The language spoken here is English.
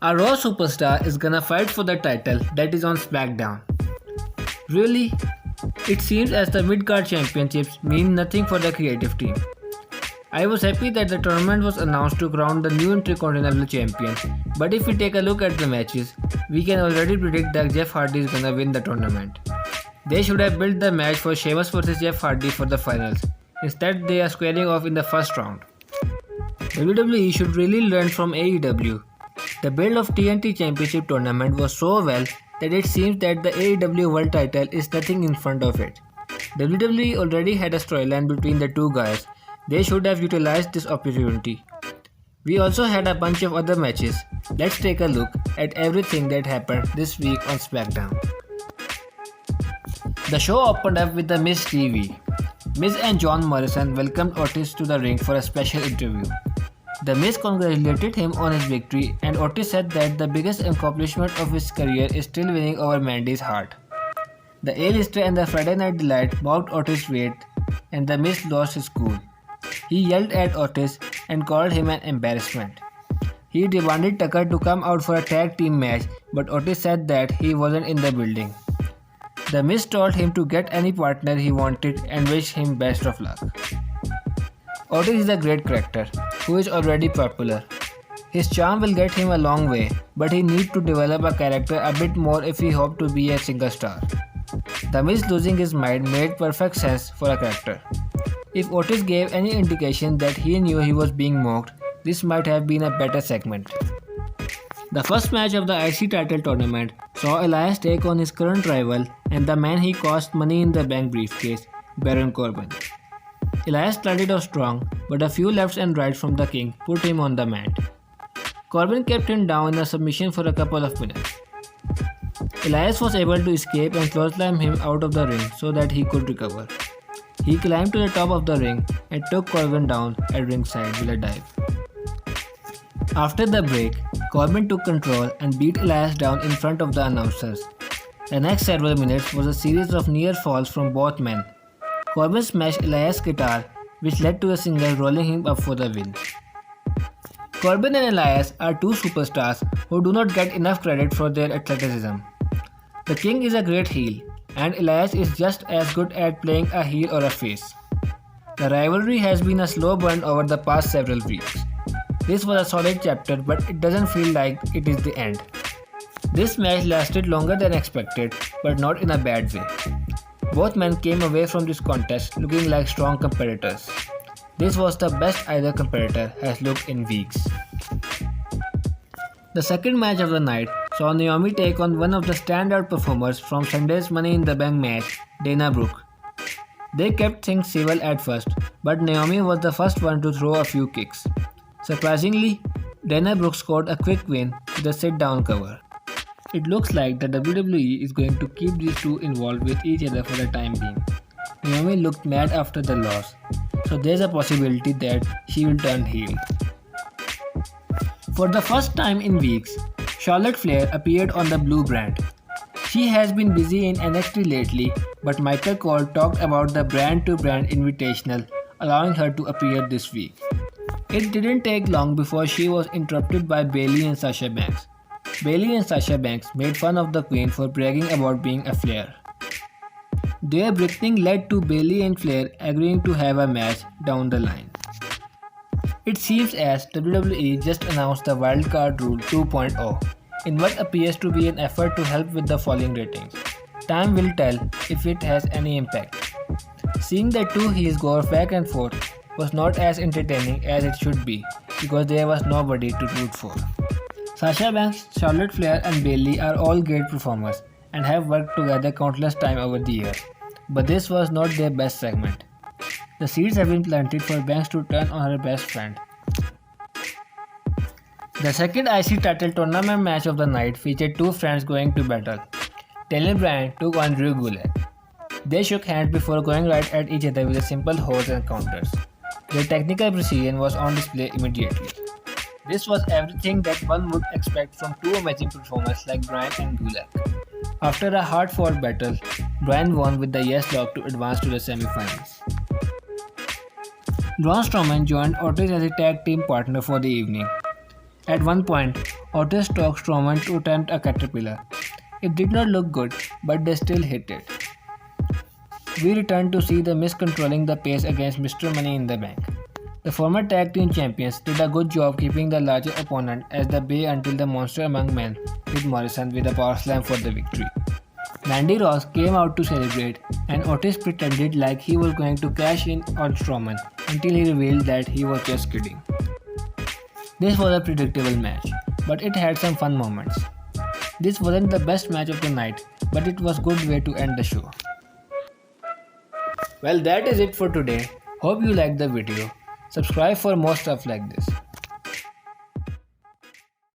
A Raw superstar is gonna fight for the title that is on SmackDown. Really? It seems as the mid-card championships mean nothing for the creative team. I was happy that the tournament was announced to crown the new Intercontinental Champion, but if we take a look at the matches, we can already predict that Jeff Hardy is gonna win the tournament. They should have built the match for Sheamus vs Jeff Hardy for the finals. Instead, they are squaring off in the first round. WWE should really learn from AEW. The build of TNT Championship tournament was so well that it seems that the AEW World title is nothing in front of it. WWE already had a storyline between the two guys. They should have utilized this opportunity. We also had a bunch of other matches. Let's take a look at everything that happened this week on SmackDown. The show opened up with the Miz TV. Miz and John Morrison welcomed Otis to the ring for a special interview. The Miz congratulated him on his victory, and Otis said that the biggest accomplishment of his career is still winning over Mandy's heart. The A-lister and the Friday Night Delight mocked Otis' weight, and the Miz lost his cool. He yelled at Otis and called him an embarrassment. He demanded Tucker to come out for a tag team match, but Otis said that he wasn't in the building. The Miz told him to get any partner he wanted and wished him best of luck. Otis is a great character who is already popular. His charm will get him a long way, but he needs to develop a character a bit more if he hopes to be a single star. The Miz losing his mind made perfect sense for a character. If Otis gave any indication that he knew he was being mocked, this might have been a better segment. The first match of the IC title tournament saw Elias take on his current rival and the man he cost Money in the Bank briefcase, Baron Corbin. Elias started off strong, but a few lefts and rights from the King put him on the mat. Corbin kept him down in a submission for a couple of minutes. Elias was able to escape and clothesline him out of the ring so that he could recover. He climbed to the top of the ring and took Corbin down at ringside with a dive. After the break, Corbin took control and beat Elias down in front of the announcers. The next several minutes was a series of near falls from both men. Corbin smashed Elias' guitar, which led to a single rolling him up for the win. Corbin and Elias are two superstars who do not get enough credit for their athleticism. The King is a great heel, and Elias is just as good at playing a heel or a face. The rivalry has been a slow burn over the past several weeks. This was a solid chapter, but it doesn't feel like it is the end. This match lasted longer than expected, but not in a bad way. Both men came away from this contest looking like strong competitors. This was the best either competitor has looked in weeks. The second match of the night saw Naomi take on one of the standout performers from Sunday's Money in the Bank match, Dana Brooke. They kept things civil at first, but Naomi was the first one to throw a few kicks. Surprisingly, Dana Brooke scored a quick win with a sit-down cover. It looks like the WWE is going to keep these two involved with each other for the time being. Naomi looked mad after the loss, so there's a possibility that she will turn heel. For the first time in weeks, Charlotte Flair appeared on the Blue brand. She has been busy in NXT lately, but Michael Cole talked about the brand-to-brand invitational, allowing her to appear this week. It didn't take long before she was interrupted by Bayley and Sasha Banks. Bayley and Sasha Banks made fun of the Queen for bragging about being a Flair. Their bickering led to Bayley and Flair agreeing to have a match down the line. It seems as WWE just announced the Wildcard Rule 2.0 in what appears to be an effort to help with the falling ratings. Time will tell if it has any impact. Seeing the two heels go back and forth was not as entertaining as it should be because there was nobody to root for. Sasha Banks, Charlotte Flair and Bayley are all great performers and have worked together countless times over the years, but this was not their best segment. The seeds have been planted for Banks to turn on her best friend. The second IC title tournament match of the night featured two friends going to battle. Daniel Bryan took on Drew Gulak. They shook hands before going right at each other with a simple holds and counters. Their technical precision was on display immediately. This was everything that one would expect from two amazing performers like Bryan and Gulak. After a hard-fought battle, Bryan won with the yes lock to advance to the semi-finals. Braun Strowman joined Otis as a tag team partner for the evening. At one point, Otis took Strowman to attempt a caterpillar. It did not look good, but they still hit it. We returned to see The Miz controlling the pace against Mr. Money in the Bank. The former tag team champions did a good job keeping the larger opponent as the bay until the Monster Among Men hit Morrison with a power slam for the victory. Mandy Rose came out to celebrate, and Otis pretended like he was going to cash in on Strowman until he revealed that he was just kidding. This was a predictable match, but it had some fun moments. This wasn't the best match of the night, but it was a good way to end the show. Well, that is it for today. Hope you liked the video. Subscribe for more stuff like this.